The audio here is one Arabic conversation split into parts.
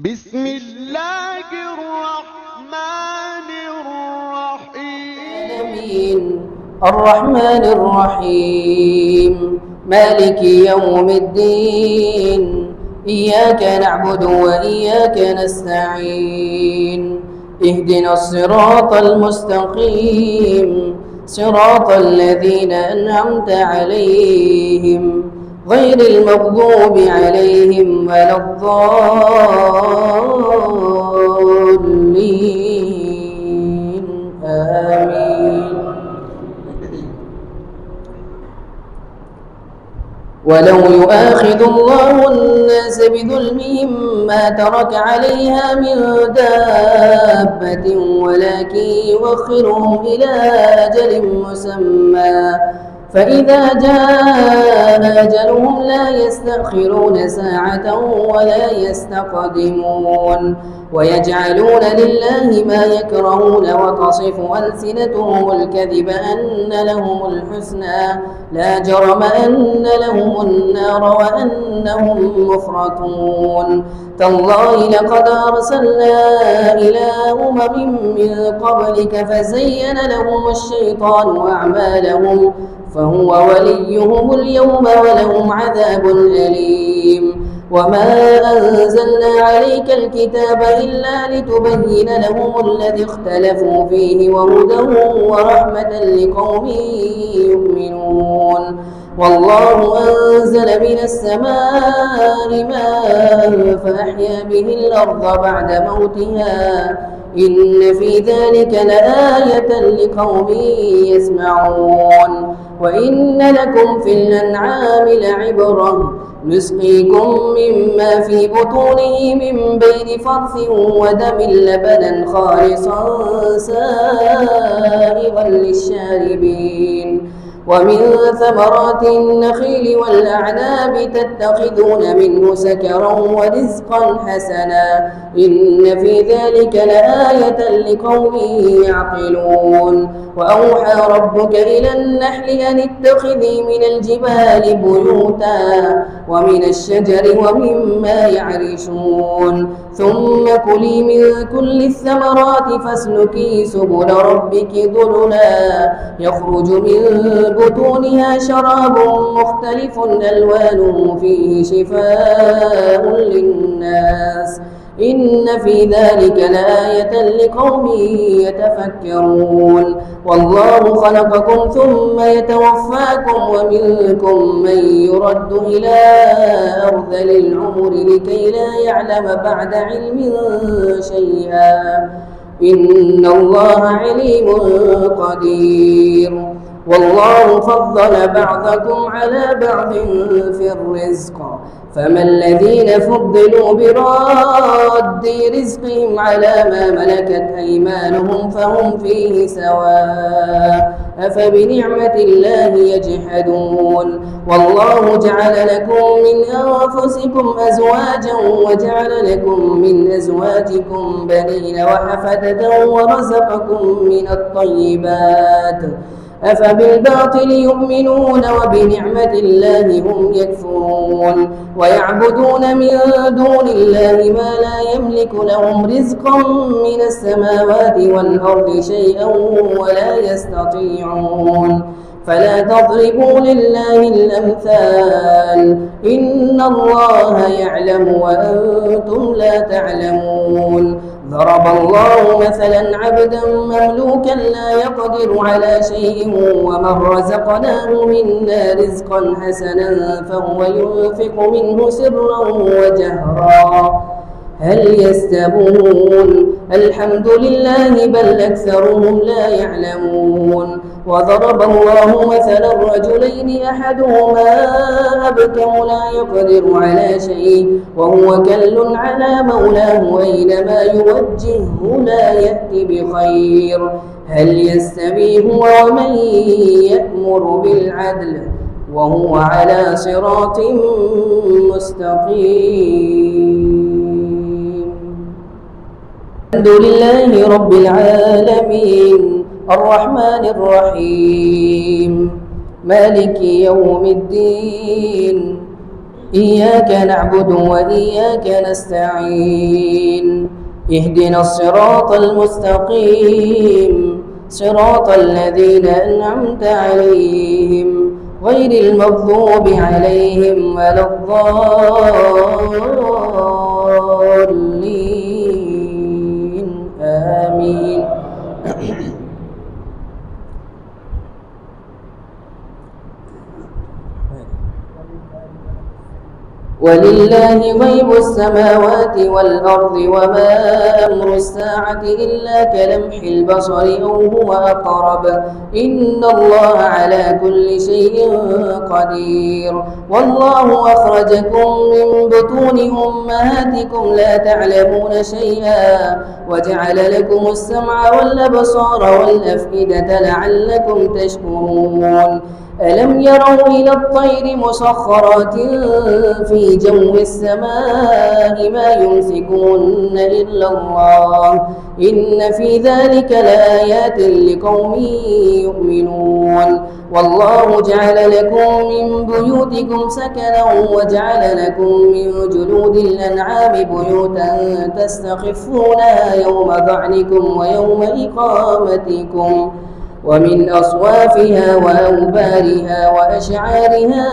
بسم الله الرحمن الرحيم. الرحمن الرحيم مالك يوم الدين. إياك نعبد وإياك نستعين. اهدنا الصراط المستقيم صراط الذين أنعمت عليهم غير المغضوب عليهم ولا الضالين آمين. ولو يؤاخذ الله الناس بظلمهم ما ترك عليها من دابة ولكن يؤخرهم إلى أجل مسمى فإذا جاء أجلهم لا يستأخرون ساعة ولا يستقدمون. ويجعلون لله ما يكرهون وتصف ألسنتهم الكذب أن لهم الحسنى لا جرم أن لهم النار وأنهم مفرطون. تالله لقد أرسلنا إلى من قبلك فزين لهم الشيطان أعمالهم فهو وليهم اليوم ولهم عذاب أليم. وما أنزلنا عليك الكتاب إلا لتبين لهم الذي اختلفوا فيه وهدى ورحمة لقوم يؤمنون. والله أنزل من السماء ماء فأحيا به الأرض بعد موتها إن في ذلك لآية لقوم يسمعون. وإن لكم في الأنعام لعبرة نسقيكم مما في بطونه من بين فرث ودم لبنا خالصا سائغا للشاربين. ومن ثمرات النخيل والأعناب تتخذون منه سكرا ورزقا حسنا إن في ذلك لآية لقوم يعقلون. وأوحى ربك إلى النحل أن اتخذي من الجبال بيوتا ومن الشجر ومما يعرشون ثم كلي من كل الثمرات فاسلكي سبل ربك ذللا يخرج من بطونها شراب مختلف ألوانه فيه شفاء للناس إن في ذلك لآية لقوم يتفكرون. والله خلقكم ثم يتوفاكم ومنكم من يرد إلى أرذل العمر لكي لا يعلم بعد علم شيئا إن الله عليم قدير. والله فضل بعضكم على بعض في الرزق فما الذين فضلوا براد رزقهم على ما ملكت أيمانهم فهم فيه سواء أفبنعمة الله يجحدون. والله جعل لكم من أنفسكم أزواجا وجعل لكم من أزواجكم بنين وحفدة ورزقكم من الطيبات أفبالباطل يؤمنون وبنعمة الله هم يكفرون. ويعبدون من دون الله ما لا يملك لهم رزقا من السماوات والأرض شيئا ولا يستطيعون. فلا تضربوا لله الأمثال إن الله يعلم وأنتم لا تعلمون. ضرب الله مثلا عبدا مملوكا لا يقدر على شيء ومن رزقناه منا رزقا حسنا فهو ينفق منه سرا وجهرا هل يستوون الحمد لله بل أكثرهم لا يعلمون. وضرب الله مثلا رجلين أحدهما أبكم لا يقدر على شيء وهو كل على مولاه أينما يوجهه لا يأتي بخير هل يستوي هو ومن يأمر بالعدل وهو على صراط مستقيم. الحمد لله رب العالمين الرحمن الرحيم مالك يوم الدين. إياك نعبد وإياك نستعين اهدنا الصراط المستقيم صراط الذين أنعمت عليهم غير المغضوب عليهم ولا الضالين آمين. ولله غيب السماوات والأرض وما أمر الساعة إلا كلمح البصر أو هو أقرب إن الله على كل شيء قدير. والله أخرجكم من بطون أمهاتكم لا تعلمون شيئا وجعل لكم السمع والأبصار والأفئدة لعلكم تشكرون. ألم يروا إلى الطير مسخرات في جو السماء ما يمسكون إلا الله إن في ذلك لآيات لقوم يؤمنون. والله جعل لكم من بيوتكم سكنا وجعل لكم من جلود الأنعام بيوتا تستخفونها يوم ظعنكم ويوم إقامتكم ومن أصوافها وأوبارها وأشعارها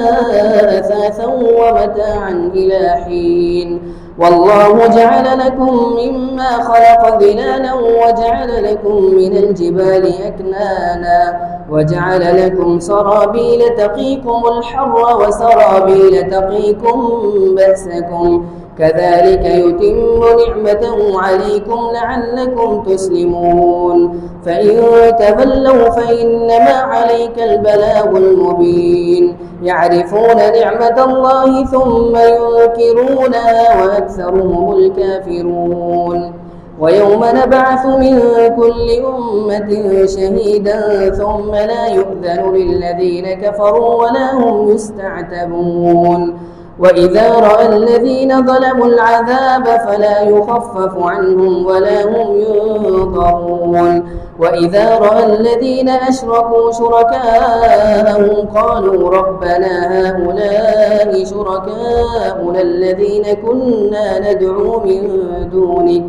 أثاثا ومتاعا إلى حين. والله جعل لكم مما خلق ظلالا وجعل لكم من الجبال أكنانا وجعل لكم سرابيل تقيكم الحر وسرابيل تقيكم بأسكم كذلك يتم نعمته عليكم لعلكم تسلمون. فإن تولوا فإنما عليك البلاغ المبين. يعرفون نعمة الله ثم ينكرونها وأكثرهم الكافرون. ويوم نبعث من كل أمة شهيدا ثم لا يؤذن للذين كفروا ولا هم يستعتبون. وإذا رأى الذين ظلموا العذاب فلا يخفف عنهم ولا هم ينظرون. وإذا رأى الذين أشركوا شركاءهم قالوا ربنا هؤلاء شركاؤنا الذين كنا ندعو من دونك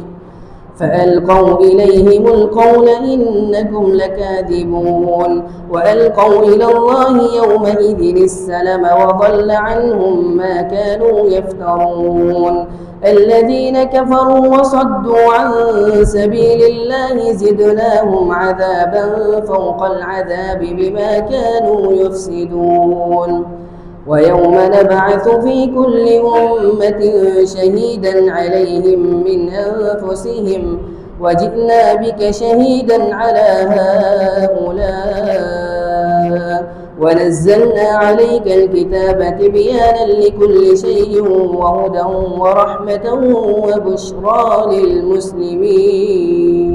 فألقوا إليهم القول إنكم لكاذبون. وألقوا إلى الله يومئذ السلم وضل عنهم ما كانوا يفترون. الذين كفروا وصدوا عن سبيل الله زدناهم عذابا فوق العذاب بما كانوا يفسدون. ويوم نبعث في كل أمة شهيدا عليهم من أنفسهم وجئنا بك شهيدا على هؤلاء ونزلنا عليك الكتاب تبيانا لكل شيء وهدى ورحمة وبشرى للمسلمين.